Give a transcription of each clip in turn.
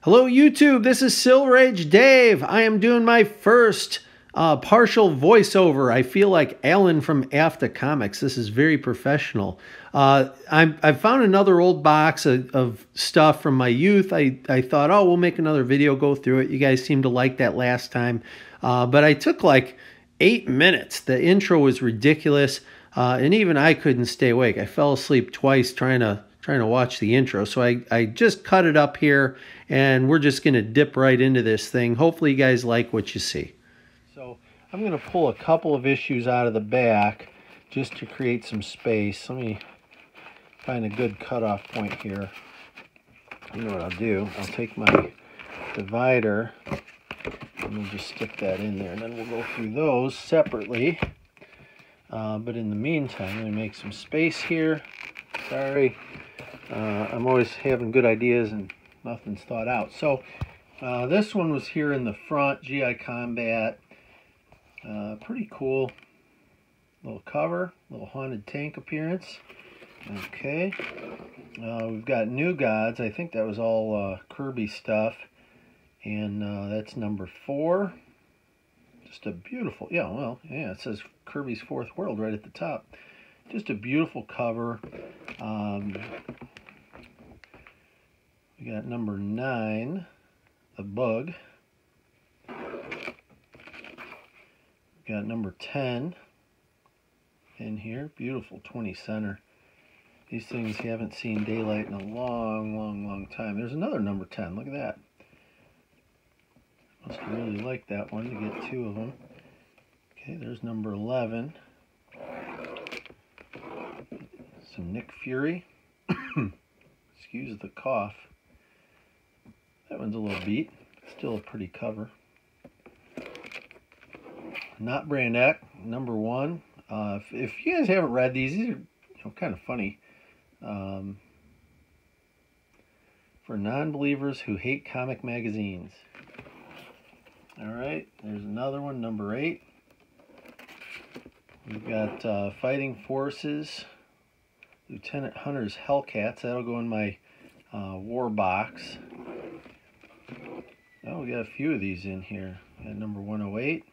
Hello YouTube, this is Silrage Dave. I am doing my first partial voiceover. I feel like Alan from After Comics. This is very professional. I found another old box of stuff from my youth. I thought, oh, we'll make another video, go through it. You guys seemed to like that last time. But I took like 8 minutes. The intro was ridiculous. And even I couldn't stay awake. I fell asleep twice trying to watch the intro. So I just cut it up here, and we're just going to dip right into this thing. Hopefully you guys like what you see. So I'm going to pull a couple of issues out of the back just to create some space. Let me find a good cutoff point here. You know what I'll do? I'll take my divider and we'll just stick that in there, and then we'll go through those separately. But in the meantime, let me make some space here. Sorry. I'm always having good ideas and nothing's thought out. So this one was here in the front, GI Combat. Pretty cool little cover, little haunted tank appearance. Okay. We've got New Gods. I think that was all Kirby stuff. And that's number 4. Just a beautiful, it says Kirby's Fourth World right at the top. Just a beautiful cover. We got number 9, the Bug. We got number 10 in here. Beautiful 20 center. These things haven't seen daylight in a long time. There's another number 10. Look at that. Must really like that one to get 2 of them. Okay, there's number 11. Some Nick Fury. Excuse the cough. That one's a little beat. Still a pretty cover. Not Brand X, number 1. If you guys haven't read these are kind of funny. For non-believers who hate comic magazines. Alright, there's another one, number 8. We've got Fighting Forces, Lieutenant Hunter's Hellcats. That'll go in my war box. Oh, we got a few of these in here. We got number 108.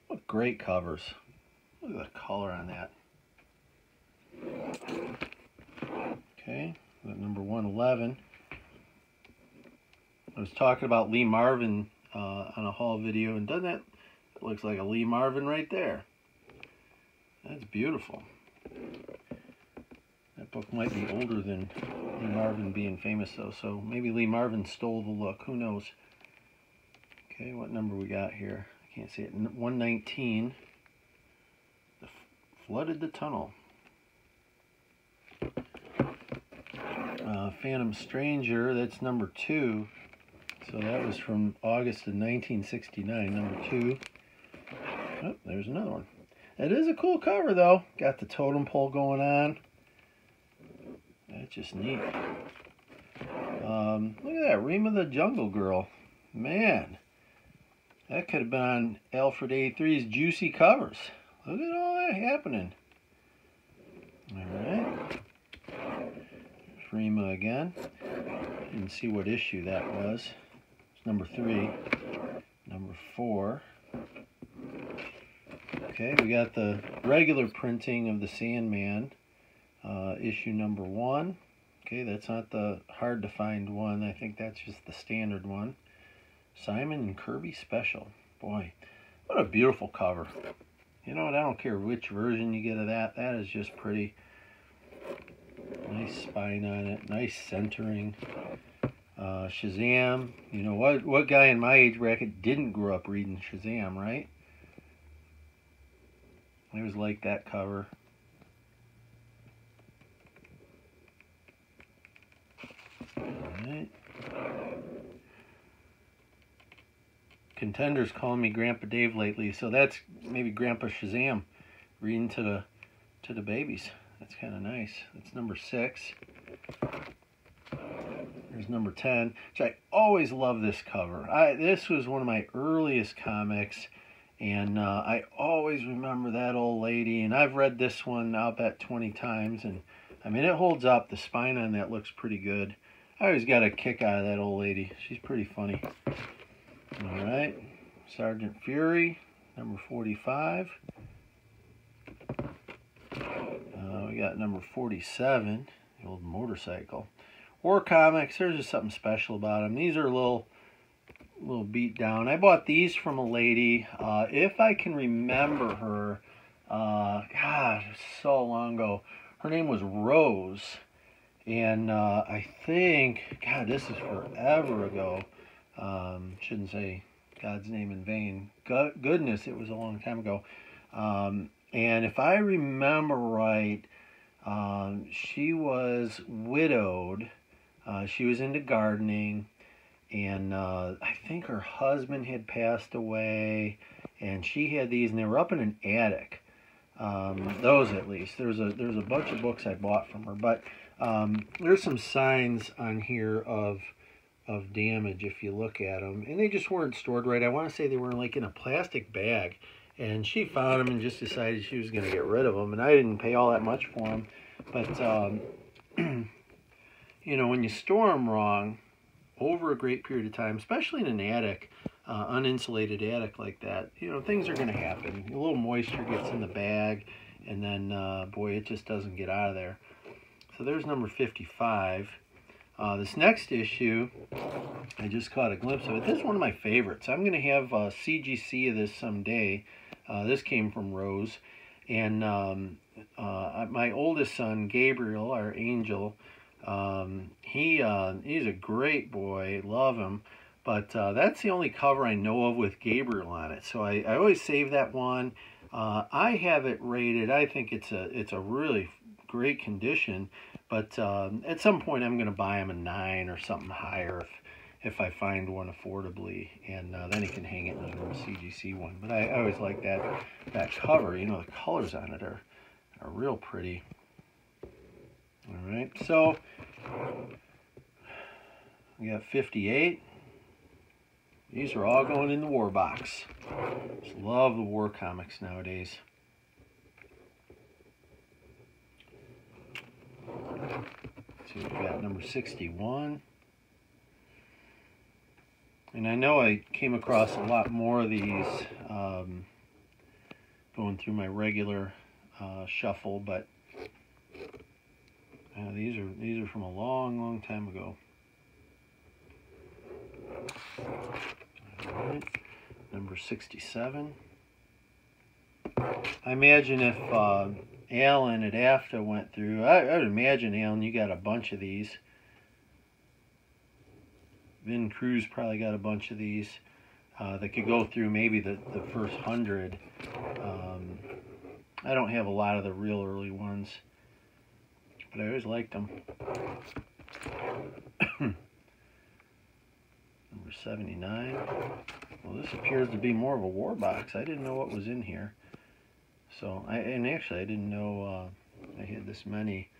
What great covers. Look at the color on that. Okay, we got number 111. I was talking about Lee Marvin on a haul video, and doesn't that, it looks like a Lee Marvin right there. That's beautiful. That book might be older than Lee Marvin being famous though, so maybe Lee Marvin stole the look, who knows. Okay, what number we got here? I can't see it. 119. Flooded the Tunnel. Phantom Stranger, that's number 2. So that was from August of 1969, number 2. Oh, there's another one. That is a cool cover, though. Got the totem pole going on. That's just neat. Look at that, Rima the Jungle Girl. Man, that could have been on Alfred A3's Juicy Covers. Look at all that happening. Alright. There's Rima again. Didn't see what issue that was. It's number 3. Number 4. Okay, we got the regular printing of the Sandman, issue number 1. Okay, that's not the hard to find one. I think that's just the standard one. Simon and Kirby Special. Boy, what a beautiful cover. You know what, I don't care which version you get of that. That is just pretty. Nice spine on it, nice centering. Shazam. You know, what guy in my age bracket didn't grow up reading Shazam, right? I always liked that cover. Alright. Contenders calling me Grandpa Dave lately, so that's maybe Grandpa Shazam reading to the babies. That's kind of nice. That's number 6. There's number 10, which I always love this cover. This was one of my earliest comics, and I always remember that old lady, and I've read this one, I'll bet 20 times, and I mean, it holds up. The spine on that looks pretty good. I always got a kick out of that old lady. She's pretty funny. All right, Sergeant Fury, number 45. We got number 47, the old motorcycle. War comics, there's just something special about them. These are a little beat down. I bought these from a lady. If I can remember her, God, so long ago. Her name was Rose. And I think, God, this is forever ago. Shouldn't say God's name in vain. Goodness, it was a long time ago. And if I remember right, she was widowed. She was into gardening. And I think her husband had passed away. And she had these, and they were up in an attic. Those, at least. There's a bunch of books I bought from her. But there's some signs on here of damage if you look at them, and they just weren't stored right. I want to say they were like in a plastic bag, and she found them and just decided she was going to get rid of them, and I didn't pay all that much for them. But you know, when you store them wrong over a great period of time, especially in an attic, uninsulated attic like that, you know, things are going to happen. A little moisture gets in the bag, and then boy, it just doesn't get out of there. So there's number 55. This next issue, I just caught a glimpse of it. This is one of my favorites. I'm going to have CGC of this someday. This came from Rose. And my oldest son, Gabriel, our angel, he's a great boy. Love him. But that's the only cover I know of with Gabriel on it. So I always save that one. I have it rated. I think it's a really great condition, but at some point I'm going to buy him a 9 or something higher if I find one affordably, and then he can hang it in a little CGC one. But I always like that cover. You know, the colors on it are real pretty. All right, so we got 58. These are all going in the war box. Just love the war comics nowadays. So we've got number 61. And I know I came across a lot more of these going through my regular shuffle, but these are from a long time ago. All right, number 67. I imagine if Alan at AFTA went through, I would imagine, Alan, you got a bunch of these. Vin Cruz probably got a bunch of these that could go through maybe the first 100. I don't have a lot of the real early ones, but I always liked them. Number 79. Well, this appears to be more of a war box. I didn't know what was in here. So, actually I didn't know I had this many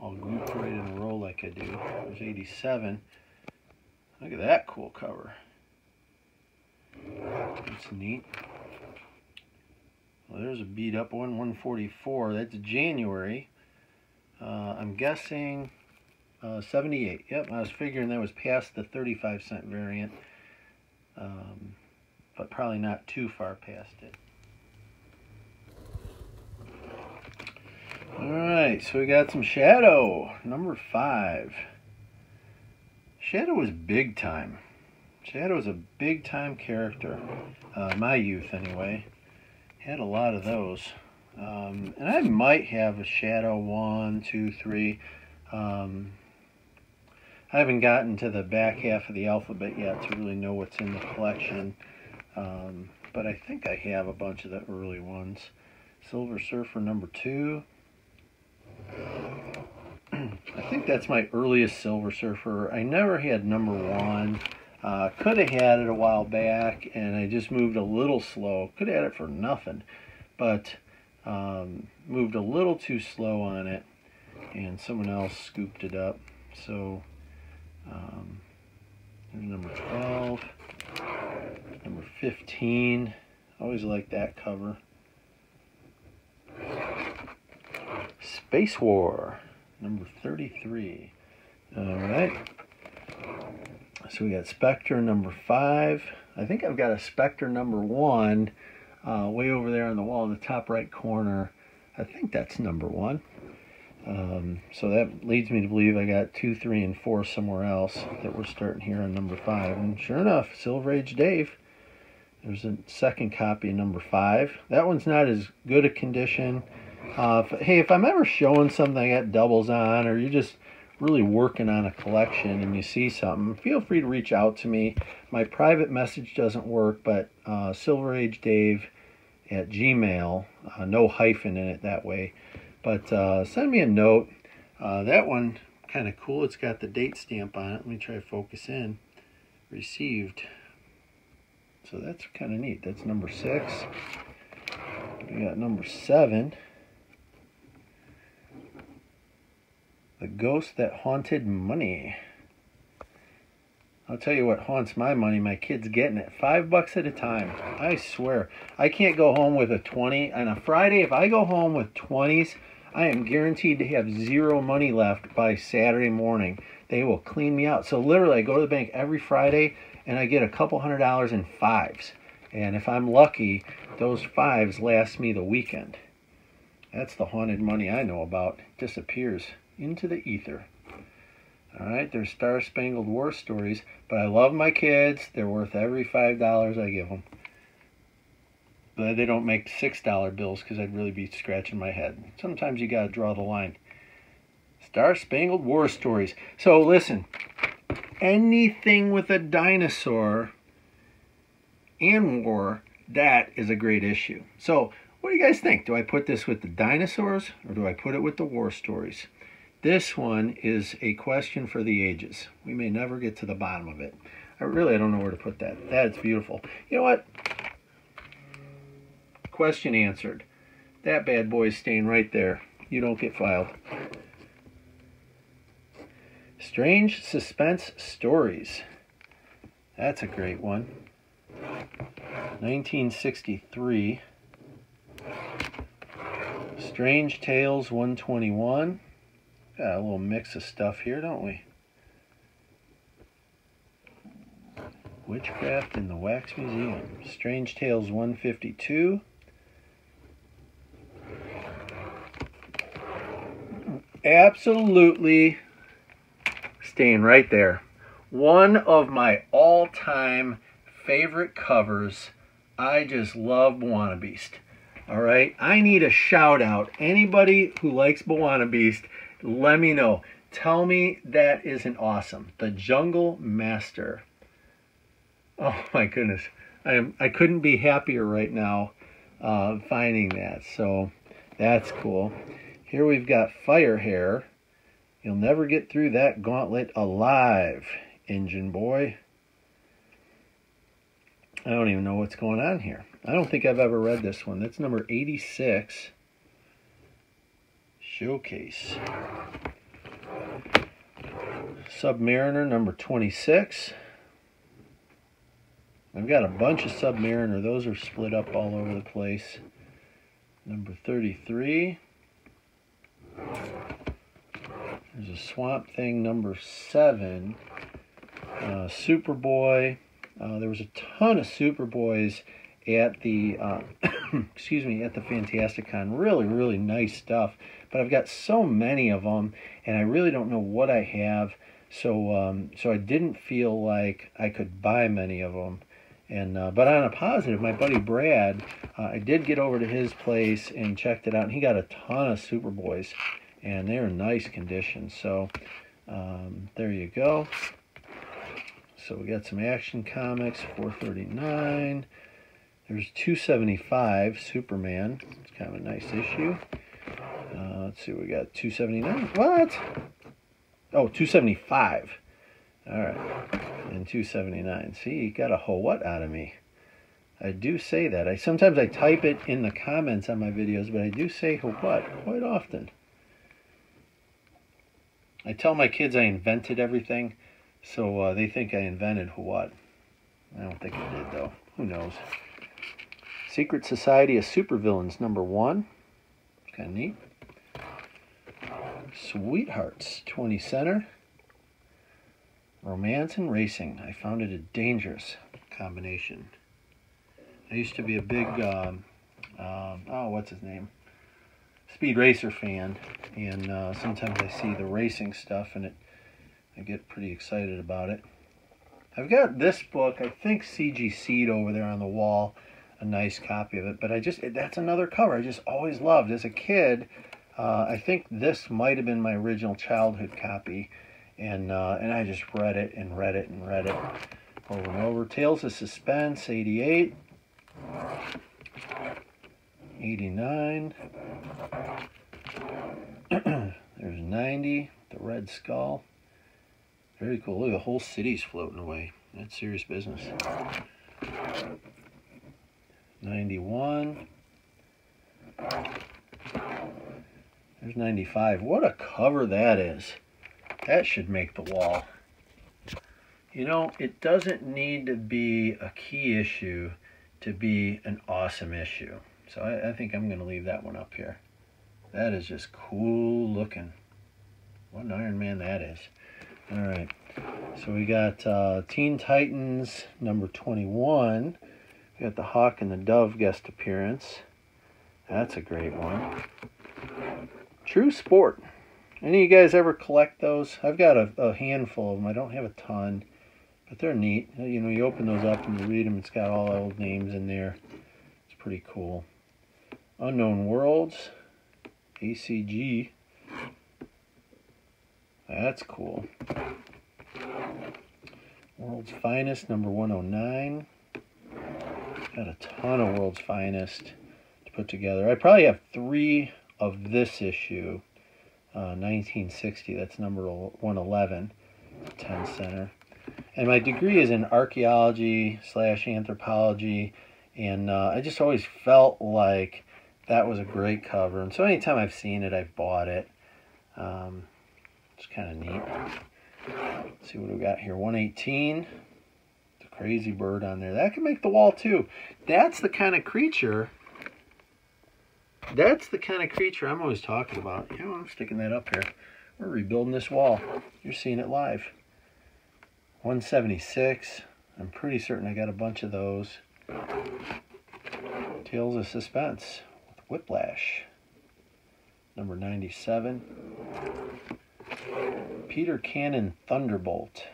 all grouped right in a row like I do. There's 87. Look at that cool cover. That's neat. Well, there's a beat up one, 144. That's January. I'm guessing 78. Yep, I was figuring that was past the 35-cent variant, but probably not too far past it. Alright, so we got some Shadow, number 5. Shadow was big time. Shadow was a big time character. My youth, anyway. Had a lot of those. And I might have a Shadow 1, 2, 3. I haven't gotten to the back half of the alphabet yet to really know what's in the collection. But I think I have a bunch of the early ones. Silver Surfer number 2. I think that's my earliest Silver Surfer. I never had number 1. Could have had it a while back, and I just moved a little slow. Could have had it for nothing, but moved a little too slow on it, and someone else scooped it up. So there's number 12, number 15. Always like that cover. Space War, number 33. All right. So we got Spectre number 5. I think I've got a Spectre number 1 way over there on the wall in the top right corner. I think that's number 1. So that leads me to believe I got 2, 3, and 4 somewhere else that we're starting here on number 5. And sure enough, Silver Age Dave. There's a second copy of number 5. That one's not as good a condition. Hey, if I'm ever showing something I got doubles on, or you're just really working on a collection and you see something, feel free to reach out to me. My private message doesn't work, but silveragedave@gmail, no hyphen in it that way. But send me a note. That one, kind of cool. It's got the date stamp on it. Let me try to focus in. Received. So that's kind of neat. That's number 6. We got number 7. The Ghost That Haunted Money. I'll tell you what haunts my money. My kid's getting it. $5 at a time. I swear. I can't go home with a 20. On a Friday, if I go home with 20s, I am guaranteed to have 0 money left by Saturday morning. They will clean me out. So literally, I go to the bank every Friday, and I get a couple $100 in 5s. And if I'm lucky, those 5s last me the weekend. That's the haunted money I know about. It disappears into the ether. All right, there's Star Spangled War stories, but I love my kids. They're worth every $5 I give them. But they don't make $6 bills because I'd really be scratching my head. Sometimes you got to draw the line. Star Spangled War stories. So listen, anything with a dinosaur and war, that is a great issue. So what do you guys think? Do I put this with the dinosaurs or do I put it with the war stories? This one is a question for the ages. We may never get to the bottom of it. I don't know where to put that. That's beautiful. You know what? Question answered. That bad boy is staying right there. You don't get filed. Strange Suspense Stories. That's a great one. 1963. Strange Tales 121. Got a little mix of stuff here, don't we? Witchcraft in the Wax Museum. Strange Tales 152. Absolutely staying right there. One of my all-time favorite covers. I just love Bwana Beast. All right, I need a shout out. Anybody who likes Bwana Beast, let me know. Tell me that isn't awesome. The Jungle Master. Oh my goodness. I couldn't be happier right now finding that. So that's cool. Here we've got Fire Hair. You'll never get through that gauntlet alive, Engine Boy. I don't even know what's going on here. I don't think I've ever read this one. That's number 86. Showcase. Submariner number 26. I've got a bunch of Submariner. Those are split up all over the place. Number 33. There's a Swamp Thing number 7. Superboy. There was a ton of Superboys at the excuse me, at the Fantasticon. Really, really nice stuff. But I've got so many of them, and I really don't know what I have. So so I didn't feel like I could buy many of them. And but on a positive, my buddy Brad, I did get over to his place and checked it out, and he got a ton of Superboys, and they're in nice condition. So there you go. So we got some Action Comics, 439. There's 275, Superman. It's kind of a nice issue. Let's see, we got 279. What? Oh, 275. All right. And 279. See, you got a whole what out of me. I do say that. Sometimes I type it in the comments on my videos, but I do say what quite often. I tell my kids I invented everything, so they think I invented what. I don't think I did, though. Who knows? Secret Society of Supervillains, number 1. Kind of neat. Sweethearts, 20 center. Romance and racing. I found it a dangerous combination. I used to be a big, what's his name? Speed Racer fan, and sometimes I see the racing stuff and I get pretty excited about it. I've got this book, I think C.G. Seed over there on the wall, a nice copy of it, but that's another cover I just always loved. As a kid, I think this might have been my original childhood copy, and I just read it and read it and read it over and over. Tales of Suspense, 88. 89. There's 90, the Red Skull. Very cool. Look, the whole city's floating away. That's serious business. 91. There's 95. What a cover that is. That should make the wall. You know, it doesn't need to be a key issue to be an awesome issue. So I think I'm going to leave that one up here. That is just cool looking. What an Iron Man that is. All right. So we got Teen Titans number 21. We got the Hawk and the Dove guest appearance. That's a great one. True Sport. Any of you guys ever collect those? I've got a handful of them. I don't have a ton, but they're neat. You know, you open those up and you read them. It's got all old names in there. It's pretty cool. Unknown Worlds. ACG. That's cool. World's Finest, number 109. Got a ton of World's Finest to put together. I probably have 3 of this issue. 1960, that's number 111. 10 center. And my degree is in archaeology / anthropology. And I just always felt like that was a great cover. And so anytime I've seen it, I've bought it. It's kind of neat. Let's see what we got here. 118. The crazy bird on there. That can make the wall too. That's the kind of creature. That's the kind of creature I'm always talking about. You know, I'm sticking that up here. We're rebuilding this wall. You're seeing it live. 176. I'm pretty certain I got a bunch of those. Tales of Suspense with Whiplash. Number 97. Peter Cannon Thunderbolt.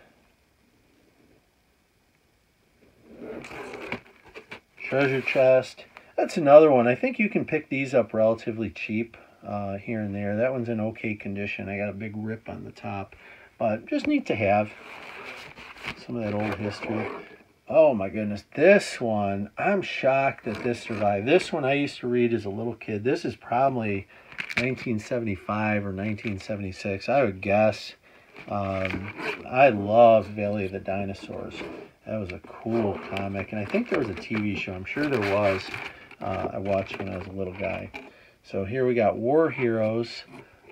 Treasure Chest. That's another one. I think you can pick these up relatively cheap here and there. That one's in okay condition. I got a big rip on the top, but just neat to have some of that old history. Oh my goodness, this one, I'm shocked that this survived. This one I used to read as a little kid. This is probably 1975 or 1976, I would guess. I love Valley of the Dinosaurs. That was a cool comic, and I think there was a TV show. I'm sure there was. I watched when I was a little guy. So here we got War Heroes,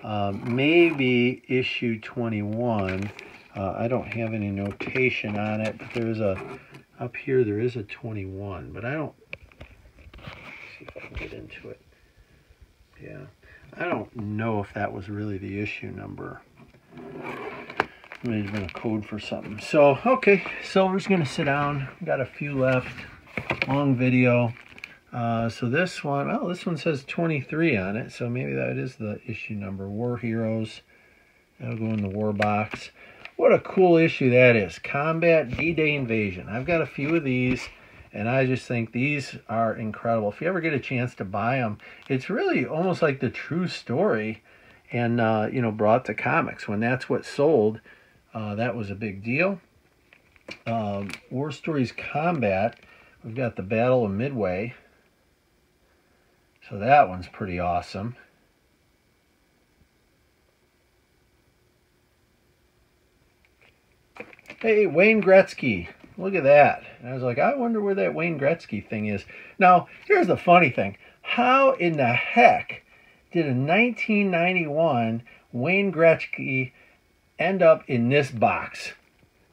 maybe issue 21. I don't have any notation on it, but there's up here there is a 21, but I don't, let's see if I can get into it. Yeah, I don't know if that was really the issue number. It may have been a code for something. So, okay, Silver's going to sit down. Got a few left. Long video. So this one, well, this one says 23 on it, so maybe that is the issue number. War Heroes. That'll go in the war box. What a cool issue that is. Combat D-Day Invasion. I've got a few of these, and I just think these are incredible. If you ever get a chance to buy them, it's really almost like the true story and, you know, brought to comics. When that's what sold, that was a big deal. War Stories Combat. We've got the Battle of Midway. So that one's pretty awesome. Hey, Wayne Gretzky. Look at that. And I was like, I wonder where that Wayne Gretzky thing is. Now, here's the funny thing. How in the heck did a 1991 Wayne Gretzky end up in this box?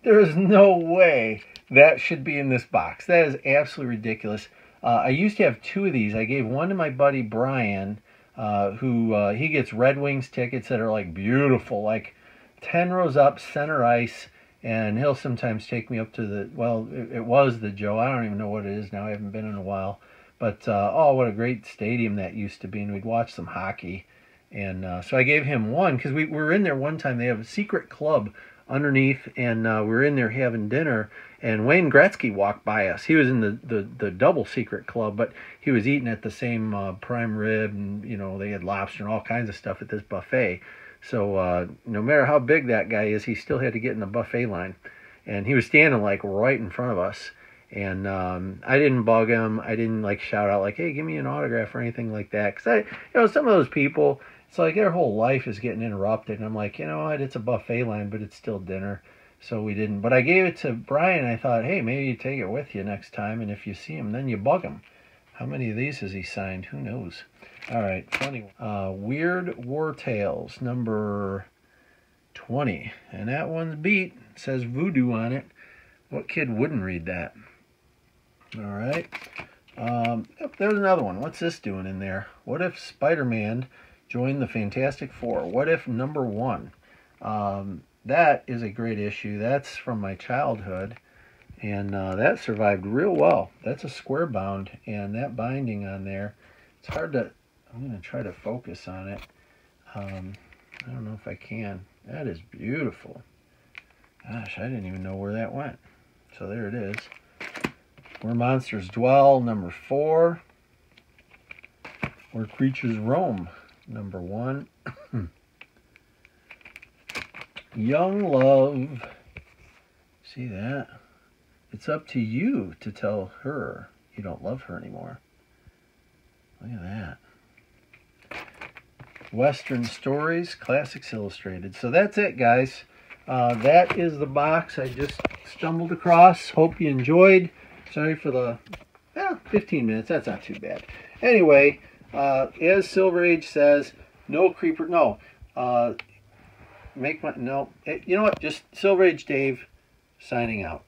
There is no way that should be in this box. That is absolutely ridiculous. I used to have 2 of these. I gave one to my buddy Brian, who he gets Red Wings tickets that are like beautiful, like 10 rows up, center ice, And he'll sometimes take me up to the, well, it was the Joe. I don't even know what it is now. I haven't been in a while. But, oh, what a great stadium that used to be. And we'd watch some hockey. And so I gave him one because we were in there one time. They have a secret club underneath, and we were in there having dinner. And Wayne Gretzky walked by us. He was in the double secret club, but he was eating at the same prime rib. And, you know, they had lobster and all kinds of stuff at this buffet. So no matter how big that guy is, he still had to get in the buffet line. And he was standing like right in front of us. And I didn't bug him. I didn't like shout out like, hey, give me an autograph or anything like that. Because some of those people, it's like their whole life is getting interrupted. And I'm like, you know what, it's a buffet line, but it's still dinner. So we didn't. But I gave it to Brian. I thought, hey, maybe you take it with you next time. And if you see him, then you bug him. How many of these has he signed? Who knows? All right, funny. Weird War Tales, number 20. And that one's beat. It says voodoo on it. What kid wouldn't read that? All right. Yep, there's another one. What's this doing in there? What if Spider-Man joined the Fantastic Four? What if number 1? That is a great issue. That's from my childhood. And that survived real well. That's a square bound. And that binding on there, it's hard to... I'm going to try to focus on it. I don't know if I can. That is beautiful. Gosh, I didn't even know where that went. So there it is. Where Monsters Dwell, number 4. Where Creatures Roam, number 1. Young Love. See that? It's up to you to tell her you don't love her anymore. Look at that. Western Stories, Classics Illustrated. So that's it, guys. That is the box I just stumbled across. Hope you enjoyed. Sorry for the 15 minutes. That's not too bad. Anyway, as Silver Age says, no creeper. No. You know what? Just Silver Age Dave signing out.